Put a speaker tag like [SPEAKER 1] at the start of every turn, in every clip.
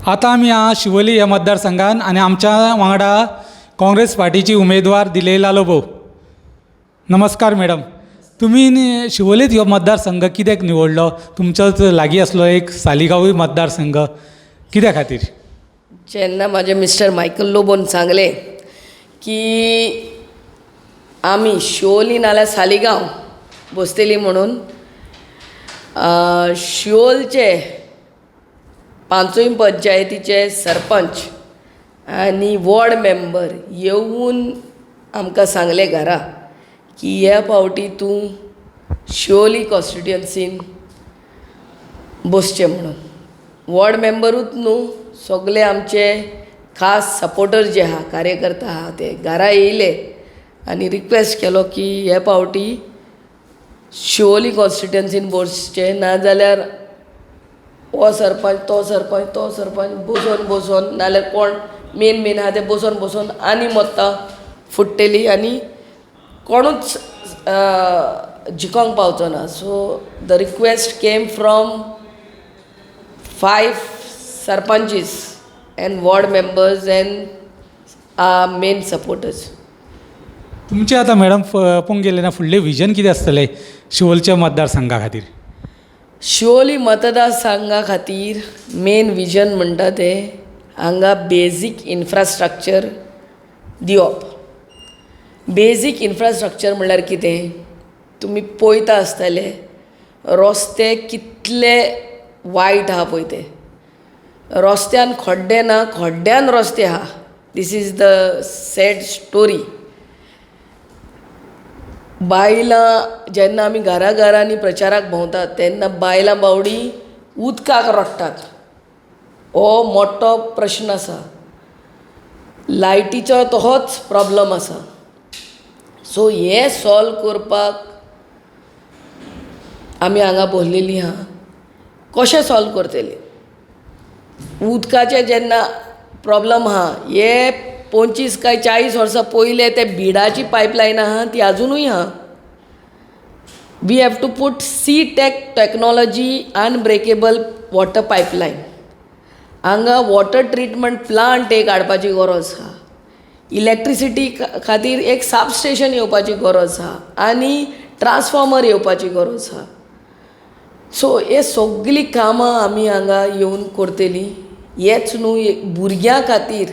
[SPEAKER 1] आता आम्ही शिवोली या मतदारसंघात आणि आमच्या वांगडा काँग्रेस पार्टीची उमेदवार दिलेला लालोभाऊ. नमस्कार मॅडम. तुम्ही शिवोलीत ह्यो मतदारसंघ कित्याक निवडलो? तुमचोच लागीं असलो एक सालिगांव मतदारसंघ, कित्या खातीर?
[SPEAKER 2] जेन्ना म्हाजे मिस्टर मायकल लोबोन सांगले की आमी शिवोली नाल्यार सालिगांव बसतली म्हणून शिवोलचे पांचूय पंचायतीचे सरपंच आनी वॉर्ड मेंबर येवन आमकां सांगले घरा की ह्या फावटी तूं शिवोली कॉन्स्टिट्युएन्सीन बसचें म्हणून. वॉर्ड मेंबरूच न्हू, सगळे आमचे खास सपोर्टर जे आहा, कार्यकर्ता आहा, ते घरा येयले आनी रिक्वेस्ट केलो की हे फावटी शिवोली कॉन्स्टिट्युएन्सीन बसचें, नाजाल्यार हो सरपंच तो सरपंच तो सरपंच बसोन नाल्यार कोण मेन आहा ते बसोन आनी मतां फुट्टेली आनी कोणूच जिखोंक पावचो ना. So the request came from 5 sarpanches and ward members and our main supporters.
[SPEAKER 1] तुमचे आता मॅडम पळोवंक गेले ना फुडले विजन कितें आसतलें शिवोलच्या मतदारसंघा खातीर?
[SPEAKER 2] शिवोली मतदारसंघा खातीर मेन विजन म्हणटा ते हांगा बेजीक इन्फ्रास्ट्रक्चर दिवप. बेजीक इन्फ्रास्ट्रक्चर म्हणल्यार कितें? तुमी पळयता आसतले रस्ते कितले वायट आहा पळय ते. रस्त्यान खड्डे ना, खड्ड्यान रस्ते आहा. This is the sad story. बायलां जेन्ना आमी घरांनी प्रचाराक भोंवतात तेन्ना बायलां बावडी उदकाक रडटात. हो मोठो प्रश्न आसा. लायटीचो तोच प्रॉब्लम आसा. सो हे सॉल्व करपाक आमी हांगा बसलेलीं आहा. कशें सॉल्व करतलीं? उदकाचे जेन्ना प्रॉब्लम आहा, हे 25 काय 40 वर्सां पयले ते बिडाची पायपलायन आहा ती अजुनूय आहा. We have to put technology unbreakable water pipeline. हांगा वॉटर ट्रिटमेंट प्लांट एक हाडपाची गरज आहा. इलेक्ट्रिसिटी खातीर एक सब स्टेशन येवपाची गरज आहा आनी ट्रान्सफॉर्मर येवपाची गरज आहा. सो हे सगळीं कामां आमी हांगा येवन करतलीं. हेच न्हू, भुरग्यां खातीर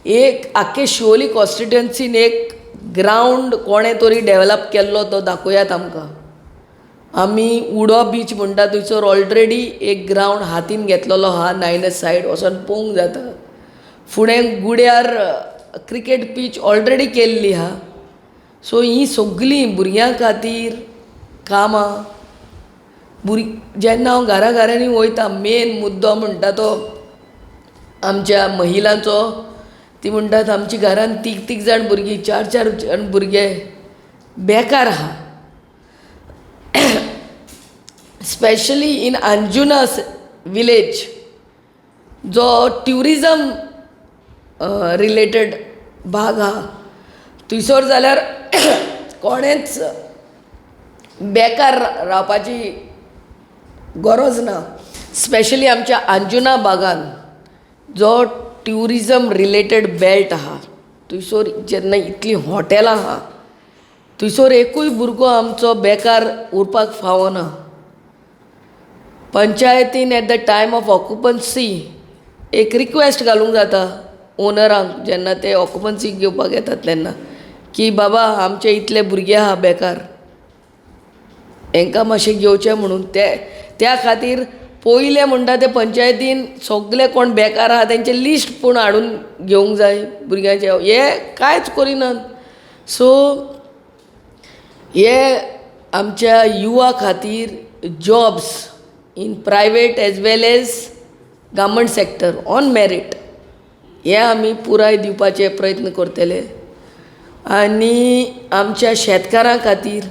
[SPEAKER 2] एक आख्खे शिवोली कॉन्स्टिट्युएन्सीन एक ग्रावंड कोणें तरी डेवलप केल्लो तो दाखयात आमकां. आमी उडो बीच म्हणटा थंयसर ऑलरेडी एक ग्रावंड हातीन घेतलेलो आहा. नायनस सायड वचोन पळोवंक जाता. फुडें गुड्यार क्रिकेट पीच ऑलरेडी केल्ली आहा. सो हीं सगळीं भुरग्यां खातीर कामां. जेन्ना हांव घरांनी वयता, मेन मुद्दो म्हणटा तो आमच्या महिलांचो. ती म्हणटात आमच्या घरान 3 जाण भुरगीं 4 जाण भुरगे बेकार आहा. स्पेशली इन अंजुना विलेज जो ट्युरिजम रिलेटेड भाग आहा थंयसर जाल्यार कोणेच बेकार रावपाची गरज ना. स्पेशली आमच्या अंजुना भागान जो ट्युरिजम रिलेटेड बेल्ट आहा थंयसर जेन्ना इतलीं हॉटेलां आहा थंयसर एकूय भुरगो आमचो बेकार उरपाक फावना. पंचायतीन at the time of occupancy एक रिक्वेस्ट घालूंक जाता ओनरांक जेन्ना ते ऑक्युपन्सी घेवपाक येतात तेन्ना की बाबा आमचे इतले भुरगे आहा बेकार, हांकां मातशें घेवचें म्हणून. त्या खातीर पयले म्हणटा ते पंचायतीन सगळे कोण बेकार आहा तेंचें लिस्ट पूण हाडून घेवंक जाय भुरग्यांचे. हे कांयच करिनात. सो हे आमच्या युवा खातीर jobs in private as well as government sector on merit हे आमी पुराय दिवपाचे प्रयत्न करतले. आनी आमच्या शेतकारां खातीर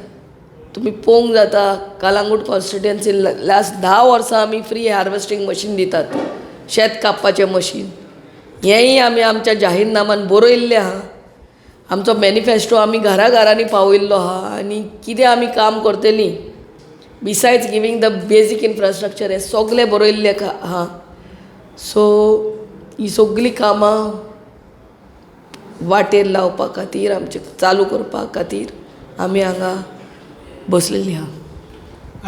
[SPEAKER 2] तुमी पळोवंक जाता कलंगूट कॉन्स्टिट्युएन्सीन लास्ट 10 वर्सां आमी फ्री हार्वेस्टिंग मशीन दितात, शेत कापपाचें मशीन. हेंय आमी आमच्या जाहीरनामान बरयल्लें आहा. आमचो मॅनिफेस्टो आमी घरांनी पावयल्लो आहा. आनी कितें आमी काम करतलीं besides giving the basic infrastructure हे सगळें बरयल्लें आहा. सो ही सगळीं कामां वाटेर लावपा खातीर आमचे चालू करपा खातीर आमी हांगा बसलेलीं आहा.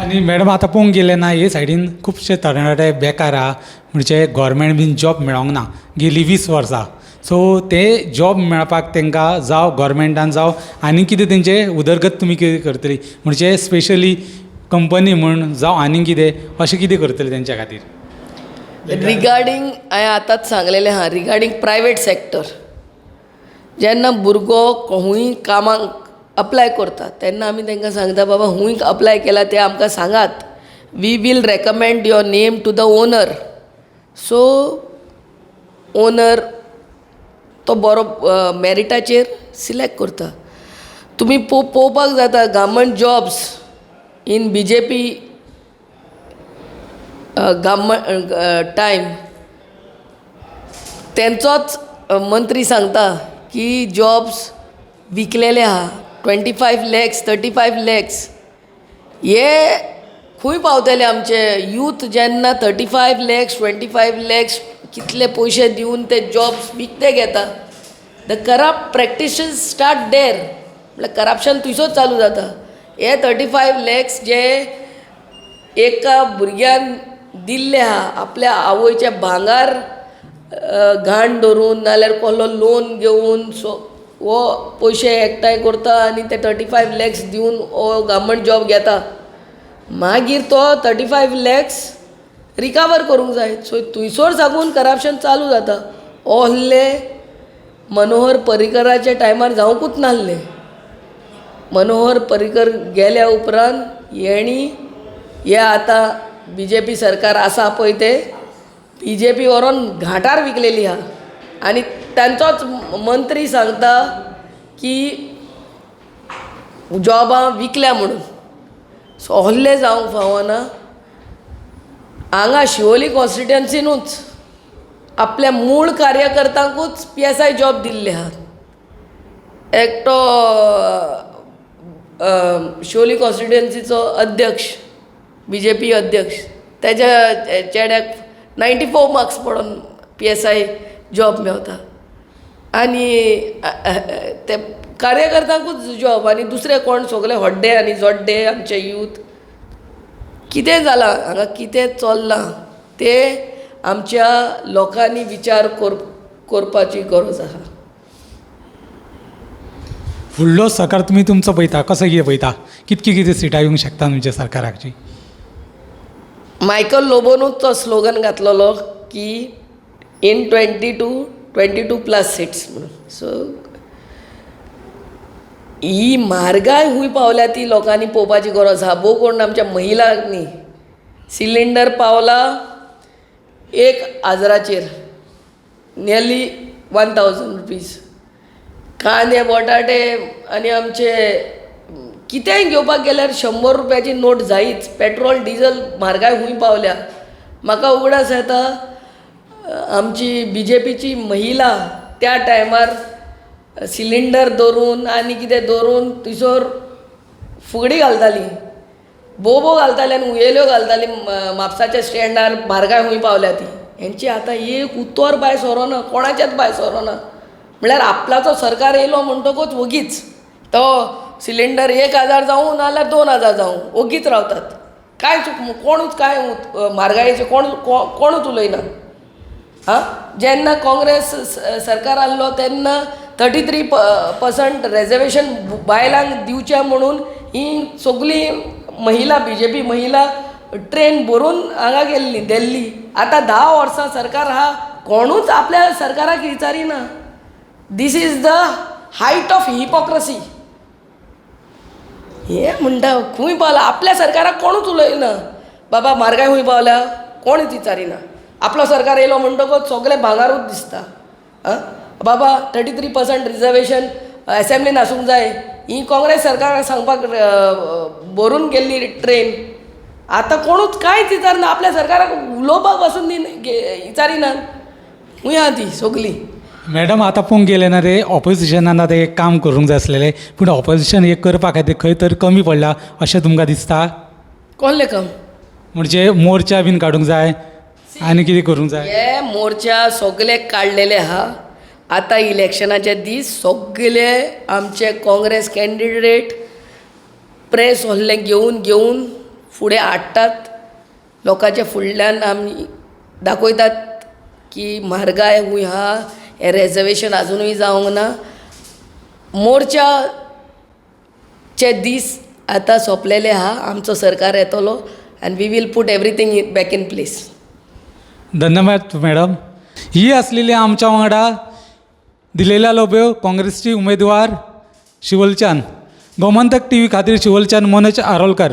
[SPEAKER 1] आनी मॅडम आतां पळोवंक गेलें ना हे सायडीन खुबशे तरणाटे बेकार आहा म्हणजे गव्हर्मेंट बीन जॉब मेळोंक ना गेलीं 20 वर्सां. सो ते जॉब मेळपाक तांकां जावं गव्हर्मेंटान जावं आनी कितें तेंचे उदरगत तुमी कितें करतली म्हणजे स्पेशली कंपनी म्हण जावं आनी कितें अशें कितें करतले तेंच्या खातीर.
[SPEAKER 2] रिगार्डींग हांवें आतांच सांगलेलें आहा रिगार्डींग प्रायवेट सॅक्टर जेन्ना भुरगो खूंय कामाक अप्लाय करता तेन्ना आमी तांकां सांगता बाबा खूंय अप्लाय केला ते आमकां सांगात. We will recommend your name to the owner. So owner तो बरो मॅरिटाचेर सिलेक्ट करता. तुमी पळोवपाक जाता government jobs in BJP government time तेंचोच मंत्री सांगता की जॉब्स विकलेले आहा 25 lakhs 35 lakhs. हे खूंय पावतले आमचे यूथ जेन्ना 35 lakhs 25 lakhs कितले पयशे दिवन ते जॉब्स विकते घेता. द करप्ट प्रॅक्टिसीस स्टार्ट देर म्हळ्यार करप्शन थंयसर चालू जाता. हे 35 lakhs जे एका भुरग्यान दिल्ले आहा आपल्या आवयचे भांगार घाण धरून नाल्यार कसलो लोन घेवन वो पयशे एकठांय करता आनी ते 35 lakhs दिवन हो गव्हर्मेंट जॉब घेता. मागीर तो 35 lakhs रिकवर करूंक जाय. सो थंयसर साकून करप्शन चालू जाता. ओहले मनोहर पर्रीकराच्या टायमार जावंकूच नासलें. मनोहर पर्रीकर गेल्या उपरांत हे आतां BJP सरकार आसा पळय ते BJP व्हरोन घाटार विकलेली आहा. आनी तांचोच मंत्री सांगता की जॉबां विकल्या म्हणून. सो ओहले जावंक फावना. हांगा शिवोली कॉन्स्टिट्युएन्सीनूच आपल्या मूळ कार्यकर्त्यांकूच PSI जॉब दिल्ले आहात. एकटो शिवोली कॉन्स्टिट्युएन्सीचो अध्यक्ष BJP अध्यक्ष तेज्या चेड्याक 94 मार्क्स पडून PSI जॉब मेवता. आनी ते कार्यकर्त्यांकूच जॉब आनी दुसरे कोण सगळे हड्डे आनी जोड्डे आमचे यूथ. कितें जालां हांगा कितें चल्लां ते आमच्या लोकांनी विचार करपाची गरज आहा.
[SPEAKER 1] फुडलो सरकार तुमी तुमचो पळयता कसो कितें पळयता कितकी सिटां येवंक शकता तुमच्या सरकाराची.
[SPEAKER 2] मायकल लोबोनूच तो स्लोगन घातलेलो की इन 22 सीट्स म्हणून. सो ही म्हारगाय खूंय पावल्या ती लोकांनी पळोवपाची गरज आहा. भोव कोण आमच्या महिलांनी सिलिंडर पावला 1000चेर नियरली 1000 रुपीज. कांदे बटाटे आनी आमचे कितेंय घेवपाक गेल्यार 100 रुपयाची नोट जायीच. पेट्रोल डिझल म्हारगाय खूंय पावल्या. म्हाका उगडास येता आमची BJPची महिला त्या टायमार सिलिंडर दवरून आनी कितें दवरून थंयसर फुगडी घालताली बोबो घालताली आनी उयेल्यो घालताली म्हापसाच्या स्टँडार. म्हारगाय खूंय पावल्या ती. हेंची आतां एक उत्तर भायर सरोना कोणाचेच भायर सरोना. म्हळ्यार आपल्याचो सरकार येयलो म्हणटकूच वगीच तो सिलिंडर 1000 जावं नाल्यार 2000 जावं वगीच रावतात. कांयच कोणूच कांय म्हारगायेचे कोणूच उलयना. हां जेन्ना काँग्रेस सरकार आसलो तेन्ना 33% रिजर्वेशन बायलांक दिवचें म्हणून ही सगळी महिला BJP महिला ट्रेन भरून हांगा गेल्ली दिल्ली. आतां 10 वर्सां सरकार आहा कोणूच आपल्या सरकाराक विचारिना. This is the height of hypocrisy. हे म्हणटा खूंय पावला आपल्या सरकाराक कोणूच उलयना. बाबा म्हारगाय खूंय पावल्या कोणूच विचारिना. आपलो सरकार येयलो म्हणटकूच सगळे भांगारूच दिसता. आं बाबा 33% रिजर्वेशन असेंब्लीन आसूंक जाय ही काँग्रेस सरकाराक सांगपाक भरून गेल्ली ट्रेन. आतां कोणूच कांयच विचारना. आपल्या सरकाराक उलोवपाक पासून विचारिनात. खूंय आहा ती सगळीं.
[SPEAKER 1] मॅडम आतां पळोवंक गेलें ना रे ऑपोजिशनान आतां एक काम करूंक जाय आसलेलें पूण ऑपोजिशन एक करपा खातीर खंय तर कमी पडला अशें तुमकां दिसता.
[SPEAKER 2] कोणलें काम
[SPEAKER 1] म्हणजे मोर्चा बीन काडूंक जाय आनी कितें करूंक जाय?
[SPEAKER 2] हे मोर्चा सगळे काडलेले आहा. आतां इलेक्शनाचे दीस सगळे आमचे काँग्रेस कॅन्डिडेट प्रेस व्हडलें घेवन फुडें हाडटात. लोकांच्या फुडल्यान आमी दाखयतात की म्हारगाय खूंय आहा, हें रेजर्वेशन आजुनूय जावंक ना. मोर्चाचे दीस आतां सोंपलेले आहा. आमचो सरकार येतलो and we will put everything back in place.
[SPEAKER 1] धन्यवाद मॅडम. ही असलेली आमच्या वांगडा दिलेल्या लोब्यो काँग्रेसची उमेदवार शिवलच्यान. गोमंतक टी व्ही खातीर शिवलच्यान मनोज आरोलकर.